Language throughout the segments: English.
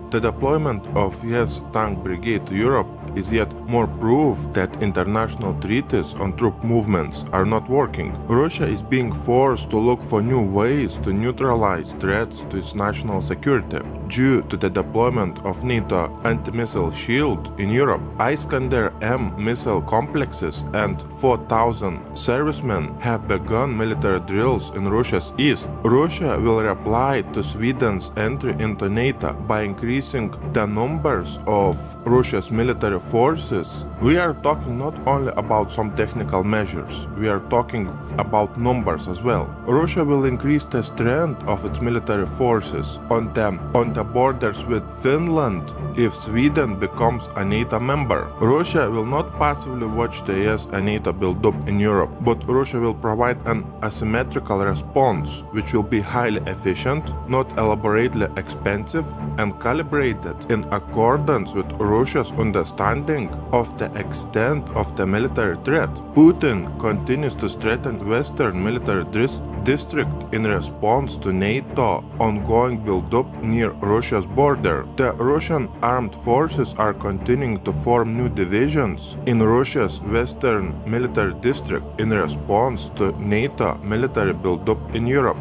The deployment of US tank brigade to Europe is yet more proof that international treaties on troop movements are not working. Russia is being forced to look for new ways to neutralize threats to its national security. Due to the deployment of Nato anti-missile shield in Europe, Iskander-M missile complexes and 4,000 servicemen have begun military drills in Russia's east. Russia will reply to Sweden's entry into NATO by increasing the numbers of Russia's military forces. We are talking not only about some technical measures, we are talking about numbers as well. Russia will increase the strength of its military forces on the borders with Finland if Sweden becomes a NATO member. Russia will not passively watch the US and NATO build up in Europe, but Russia will provide an asymmetrical response which will be highly efficient, not elaborately expensive, and calibrated in accordance with Russia's understanding of the extent of the military threat. Putin continues to threaten Western military district in response to NATO ongoing build-up near Russia's border. The Russian armed forces are continuing to form new divisions in Russia's Western military district in response to NATO military build-up in Europe.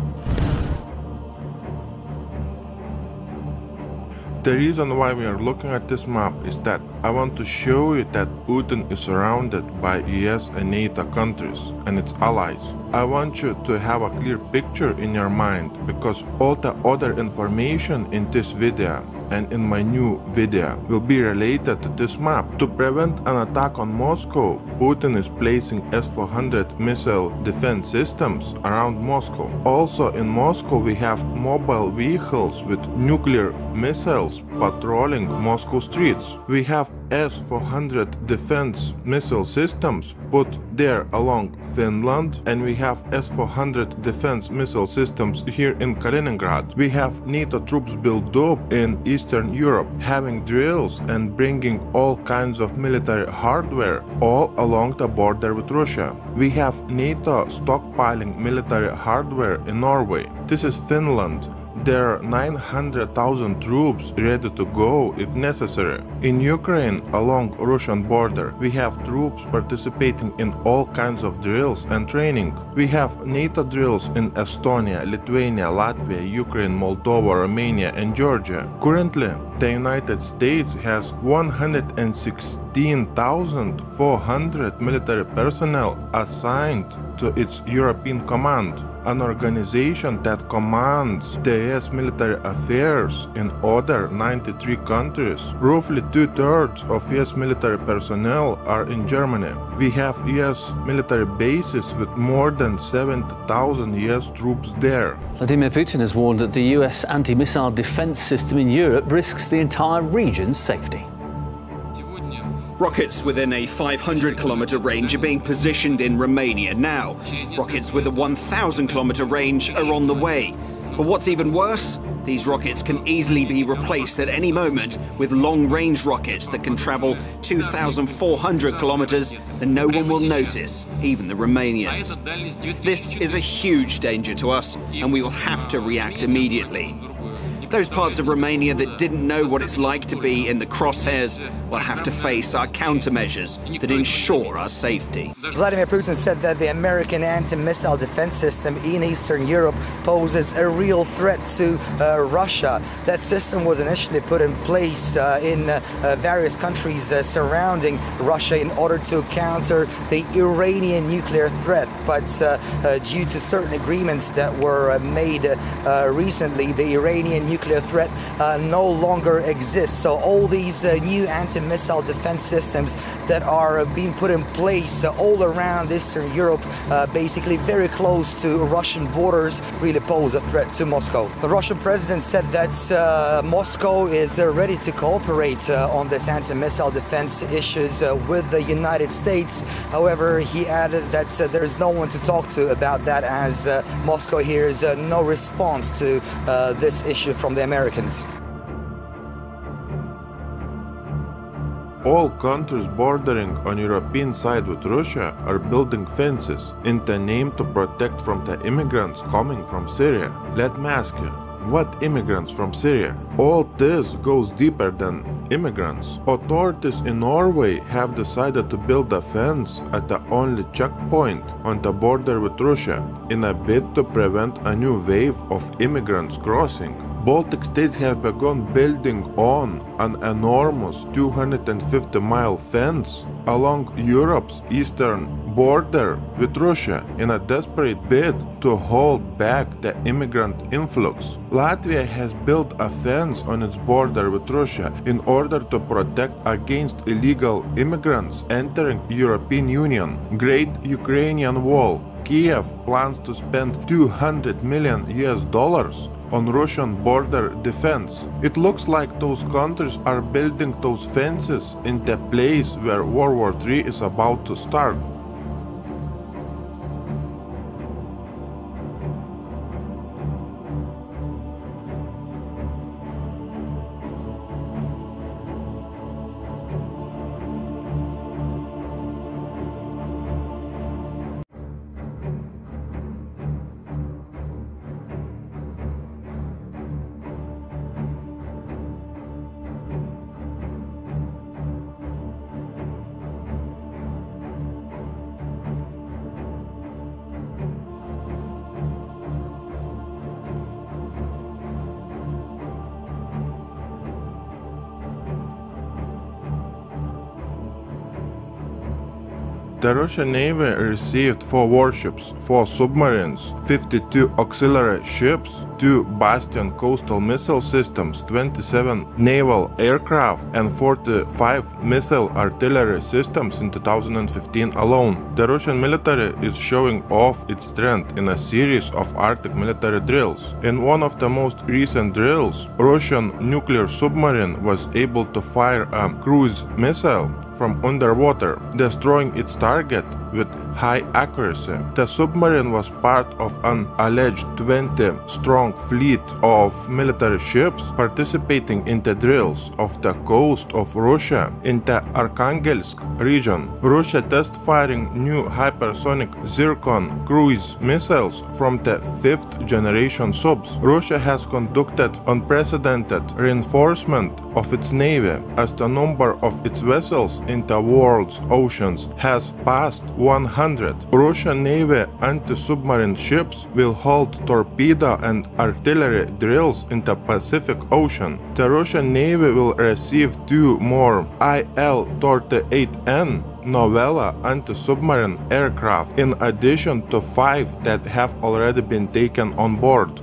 The reason why we are looking at this map is that I want to show you that Putin is surrounded by US and NATO countries and its allies. I want you to have a clear picture in your mind because all the other information in this video and in my new video will be related to this map. To prevent an attack on Moscow, Putin is placing S-400 missile defense systems around Moscow. Also in Moscow we have mobile vehicles with nuclear missiles patrolling Moscow streets. We have S-400 defense missile systems put there along Finland, and we have S-400 defense missile systems here in Kaliningrad. We have NATO troops built up in Eastern Europe, having drills and bringing all kinds of military hardware all along the border with Russia. We have NATO stockpiling military hardware in Norway. This is Finland. There are 900,000 troops ready to go if necessary. In Ukraine, along Russian border, we have troops participating in all kinds of drills and training. We have NATO drills in Estonia, Lithuania, Latvia, Ukraine, Moldova, Romania and Georgia. Currently, the United States has 116,400 military personnel assigned to its European Command, an organization that commands the US military affairs in other 93 countries. Roughly 2/3 of US military personnel are in Germany. We have US military bases with more than 70,000 US troops there. Vladimir Putin has warned that the US anti-missile defense system in Europe risks the entire region's safety. Rockets within a 500-kilometre range are being positioned in Romania now. Rockets with a 1,000-kilometre range are on the way. But what's even worse? These rockets can easily be replaced at any moment with long-range rockets that can travel 2,400 kilometres and no one will notice, even the Romanians. This is a huge danger to us and we will have to react immediately. Those parts of Romania that didn't know what it's like to be in the crosshairs will have to face our countermeasures that ensure our safety. Vladimir Putin said that the American anti-missile defense system in Eastern Europe poses a real threat to Russia. That system was initially put in place in various countries surrounding Russia in order to counter the Iranian nuclear threat. But due to certain agreements that were made recently, the Iranian nuclear threat no longer exists. So all these new anti-missile defense systems that are being put in place all around Eastern Europe, basically very close to Russian borders, really pose a threat to Moscow. The Russian president said that Moscow is ready to cooperate on this anti-missile defense issues with the United States. However, he added that there is no one to talk to about that, as Moscow hears no response to this issue from the Americans. All countries bordering on European side with Russia are building fences in the name to protect from the immigrants coming from Syria. Let me ask you, what immigrants from Syria? All this goes deeper than immigrants. Authorities in Norway have decided to build a fence at the only checkpoint on the border with Russia in a bid to prevent a new wave of immigrants crossing. Baltic states have begun building on an enormous 250-mile fence along Europe's eastern border with Russia in a desperate bid to hold back the immigrant influx. Latvia has built a fence on its border with Russia in order to protect against illegal immigrants entering European Union. Great Ukrainian Wall. Kiev plans to spend $200 million on Russian border defense. It looks like those countries are building those fences in the place where World War III is about to start. The Russian Navy received 4 warships, 4 submarines, 52 auxiliary ships, 2 Bastion coastal missile systems, 27 naval aircraft, and 45 missile artillery systems in 2015 alone. The Russian military is showing off its strength in a series of Arctic military drills. In one of the most recent drills, Russian nuclear submarine was able to fire a cruise missile from underwater, destroying its target with high accuracy. The submarine was part of an alleged 20-strong fleet of military ships participating in the drills off the coast of Russia in the Arkhangelsk region. Russia test-firing new hypersonic Zircon cruise missiles from the 5th-generation subs. Russia has conducted unprecedented reinforcement of its navy as the number of its vessels in the world's oceans has passed 100. Russian Navy anti-submarine ships will hold torpedo and artillery drills in the Pacific Ocean. The Russian Navy will receive 2 more Il-38N Novella anti-submarine aircraft in addition to 5 that have already been taken on board.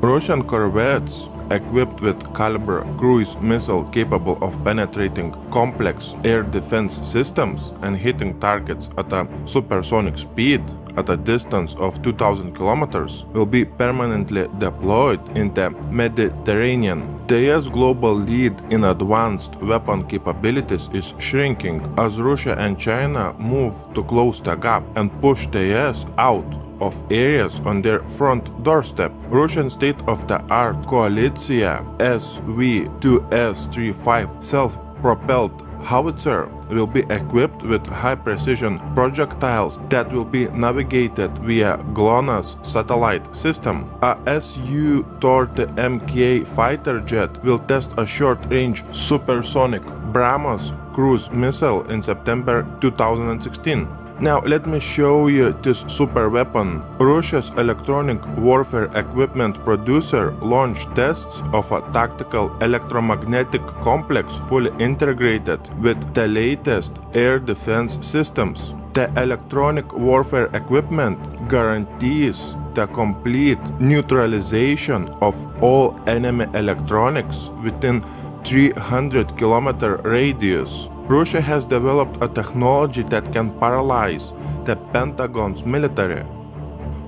Russian corvettes equipped with Caliber cruise missile capable of penetrating complex air defense systems and hitting targets at a supersonic speed at a distance of 2,000 kilometers will be permanently deployed in the Mediterranean. The US global lead in advanced weapon capabilities is shrinking as Russia and China move to close the gap and push the US out of areas on their front doorstep. Russian state-of-the-art Koalitsiya SV-2S-35 self-propelled howitzer will be equipped with high-precision projectiles that will be navigated via GLONASS satellite system. A Su-30MK fighter jet will test a short-range supersonic BrahMos cruise missile in September 2016. Now let me show you this super weapon. Russia's electronic warfare equipment producer launched tests of a tactical electromagnetic complex fully integrated with the latest air defense systems. The electronic warfare equipment guarantees the complete neutralization of all enemy electronics within 300-kilometer radius. Russia has developed a technology that can paralyze the Pentagon's military.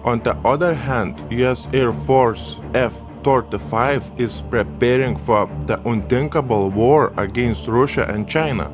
On the other hand, US Air Force F-35 is preparing for the unthinkable war against Russia and China.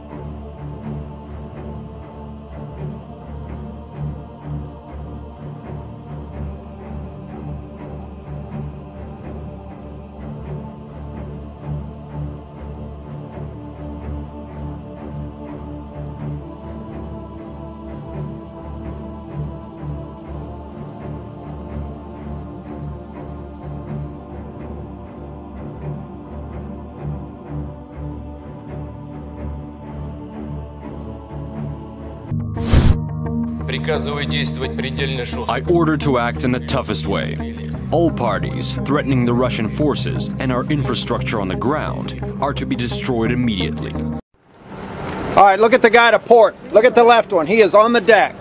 I order to act in the toughest way. All parties threatening the Russian forces and our infrastructure on the ground are to be destroyed immediately. All right, look at the guy to port. Look at the left one. He is on the deck.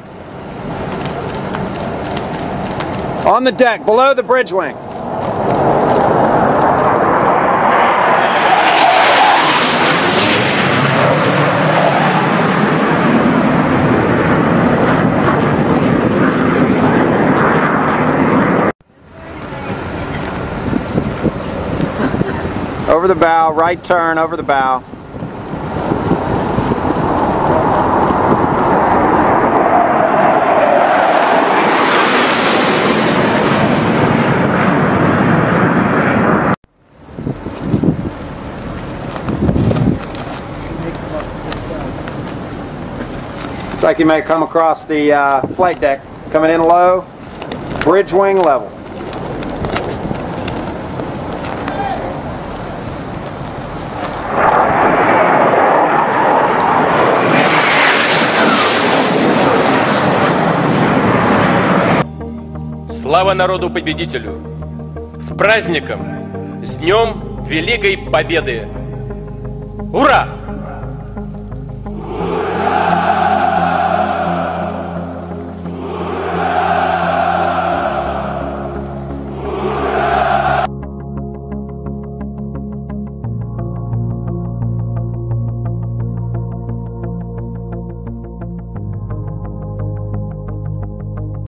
On the deck, below the bridge wing. Over the bow, right turn, over the bow. Looks like you may come across the flight deck, coming in low, bridge wing level. Слава народу-победителю! С праздником! С Днем Великой Победы! Ура!